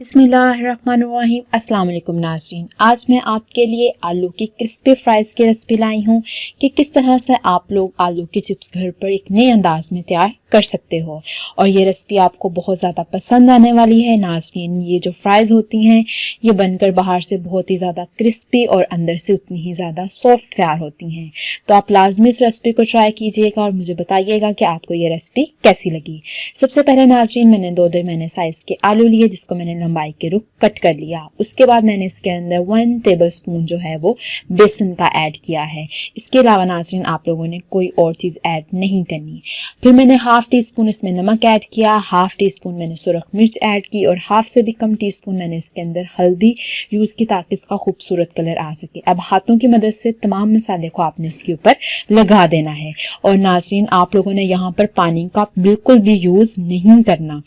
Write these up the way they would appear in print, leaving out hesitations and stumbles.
बिस्मिल्लाहिर्रहमानिर्रहीम। अस्सलाम वालेकुम नाज़रीन। आज मैं आपके लिए आलू की क्रिस्पी फ्राइज़ की रेसिपी लाई हूँ कि किस तरह से आप लोग आलू की चिप्स घर पर एक नए अंदाज में तैयार कर सकते हो। और ये रेसिपी आपको बहुत ज़्यादा पसंद आने वाली है नाज़रीन। ये जो फ्राइज़ होती हैं ये बनकर बाहर से बहुत ही ज़्यादा क्रिस्पी और अंदर से उतनी ही ज़्यादा सॉफ्ट तैयार होती हैं। तो आप लाजमी इस रेसिपी को ट्राई कीजिएगा और मुझे बताइएगा कि आपको ये रेसिपी कैसी लगी। सबसे पहले नाज़रीन मैंने दो दरमियाने साइज़ के आलू लिए जिसको मैंने लंबाई के रुख कट कर लिया। उसके बाद मैंने इसके अंदर 1 टेबलस्पून जो है वो बेसन का ऐड किया है। इसके अलावा नाज़रीन आप लोगों ने कोई और चीज़ ऐड नहीं करनी। फिर मैंने हाफ टी स्पून इसमें नमक ऐड किया, हाफ टी स्पून मैंने सुरख मिर्च ऐड की और हाफ से भी कम टी स्पून मैंने इसके अंदर हल्दी यूज़ की ताकि इसका खूबसूरत कलर आ सके। अब हाथों की मदद से तमाम मसाले को आपने इसके ऊपर लगा देना है। और नाज़रीन आप लोगों ने यहाँ पर पानी का बिल्कुल भी यूज़ नहीं करना।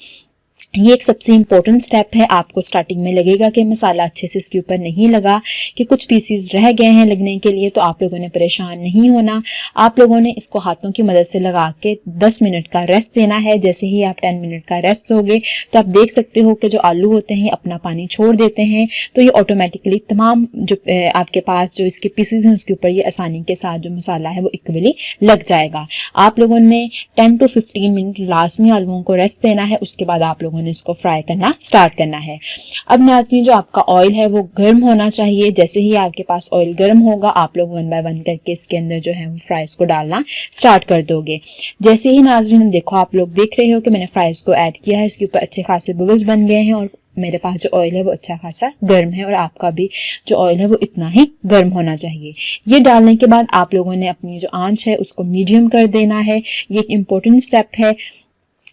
ये एक सबसे इम्पोर्टेंट स्टेप है। आपको स्टार्टिंग में लगेगा कि मसाला अच्छे से इसके ऊपर नहीं लगा, कि कुछ पीसीज रह गए हैं लगने के लिए, तो आप लोगों ने परेशान नहीं होना। आप लोगों ने इसको हाथों की मदद से लगा के 10 मिनट का रेस्ट देना है। जैसे ही आप 10 मिनट का रेस्ट लोगे तो आप देख सकते हो कि जो आलू होते हैं अपना पानी छोड़ देते हैं। तो ये ऑटोमेटिकली तमाम जो आपके पास जो इसके पीसीज हैं उसके ऊपर ये आसानी के साथ जो मसाला है वो इक्वली लग जाएगा। आप लोगों ने 10 to 15 मिनट लाजमी आलूओं को रेस्ट देना है। उसके बाद आप लोगों ने इसको फ्राई करना स्टार्ट करना है। अब नाज़रीन जो आपका ऑयल है वो गर्म होना चाहिए। जैसे ही आपके पास ऑयल गर्म होगा आप लोग 1 बाय 1 करके इसके अंदर जो है वो फ्राइज को डालना स्टार्ट कर दोगे। जैसे ही नाज़रीन देखो आप लोग देख रहे हो कि मैंने फ्राइज को ऐड किया है, इसके ऊपर अच्छे खासे बबल्स बन गए हैं और मेरे पास जो ऑयल है वो अच्छा खासा गर्म है और आपका भी जो ऑयल है वो इतना ही गर्म होना चाहिए। ये डालने के बाद आप लोगों ने अपनी जो आंच है उसको मीडियम कर देना है। ये एक इम्पोर्टेंट स्टेप है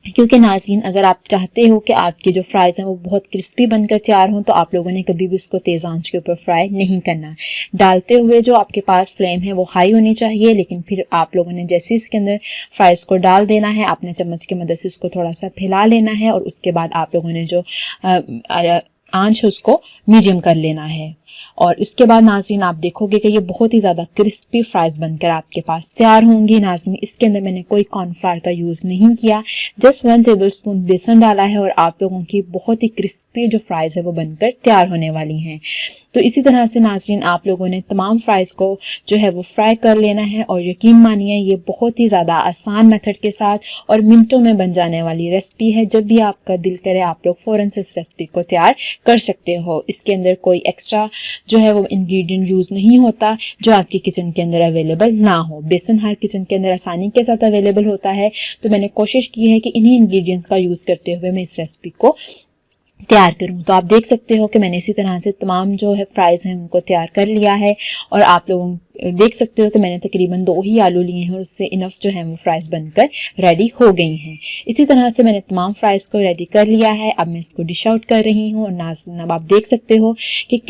क्योंकि नाज़रीन अगर आप चाहते हो कि आपके जो फ्राइज़ हैं वो बहुत क्रिस्पी बनकर तैयार हों तो आप लोगों ने कभी भी उसको तेज़ आंच के ऊपर फ्राई नहीं करना। डालते हुए जो आपके पास फ्लेम है वो हाई होनी चाहिए, लेकिन फिर आप लोगों ने जैसे इसके अंदर फ्राइज़ को डाल देना है, आपने चम्मच की मदद से उसको थोड़ा सा फैला लेना है और उसके बाद आप लोगों ने जो आंच है उसको मीडियम कर लेना है। और इसके बाद नाज़रीन आप देखोगे कि ये बहुत ही ज़्यादा क्रिस्पी फ्राइज़ बनकर आपके पास तैयार होंगी। नाज़रीन इसके अंदर मैंने कोई कॉर्नफ्लावर का यूज़ नहीं किया, जस्ट 1 टेबलस्पून बेसन डाला है और आप लोगों की बहुत ही क्रिस्पी जो फ्राइज़ है वो बनकर तैयार होने वाली हैं। तो इसी तरह से नाज़रीन आप लोगों ने तमाम फ्राइज़ को जो है वो फ्राई कर लेना है और यकीन मानिए ये बहुत ही ज़्यादा आसान मेथड के साथ और मिनटों में बन जाने वाली रेसिपी है। जब भी आपका दिल करे आप लोग फ़ौरन से इस रेसिपी को तैयार कर सकते हो। इसके अंदर कोई एक्स्ट्रा जो है वो इंग्रेडिएंट यूज़ नहीं होता जो आपके किचन के अंदर अवेलेबल ना हो। बेसन हर किचन के अंदर आसानी के साथ अवेलेबल होता है, तो मैंने कोशिश की है कि इन्हीं इंग्रेडिएंट्स का यूज़ करते हुए मैं इस रेसिपी को तैयार करूं। तो आप देख सकते हो कि मैंने इसी तरह से तमाम जो है फ्राइज़ हैं उनको तैयार कर लिया है और आप लोग देख सकते हो कि मैंने तकरीबन 2 ही आलू लिए हैं और उससे इनफ जो है वो फ्राइज़ बनकर रेडी हो गई हैं। इसी तरह से मैंने तमाम फ्राइज़ को रेडी कर लिया है। अब मैं इसको डिश आउट कर रही हूँ और नाज़रीन अब आप देख सकते हो कि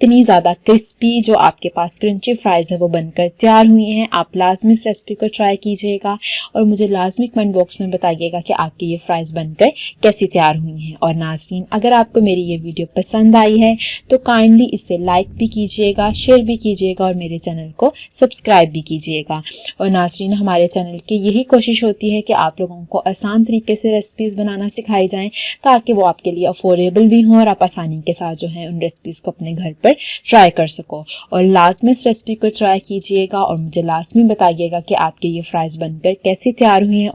इतनी ज़्यादा क्रिस्पी जो आपके पास क्रंची फ्राइज़ है वो बनकर तैयार हुई हैं। आप लाजमी इस रेसिपी को ट्राई कीजिएगा और मुझे लाजमी कमेंट बॉक्स में बताइएगा कि आपकी ये फ्राइज़ बनकर कैसी तैयार हुई हैं। और नाज़रीन अगर आपको मेरी ये वीडियो पसंद आई है तो काइंडली इसे लाइक भी कीजिएगा, शेयर भी कीजिएगा और मेरे चैनल को सब्सक्राइब भी कीजिएगा। और नाज़रीन हमारे चैनल की यही कोशिश होती है कि आप लोगों को आसान तरीके से रेसिपीज़ बनाना सिखाई जाएँ ताकि वो आपके लिए अफोर्डेबल भी हों और आप आसानी के साथ जो है उन रेसिपीज़ को अपने घर पर ट्राई कर सको। और लाजमी इस रेसिपी को ट्राई कीजिएगा और मुझे लाजमी बताइएगा कि आपके ये फ्राइज़ बनकर कैसी तैयार हुई हैं।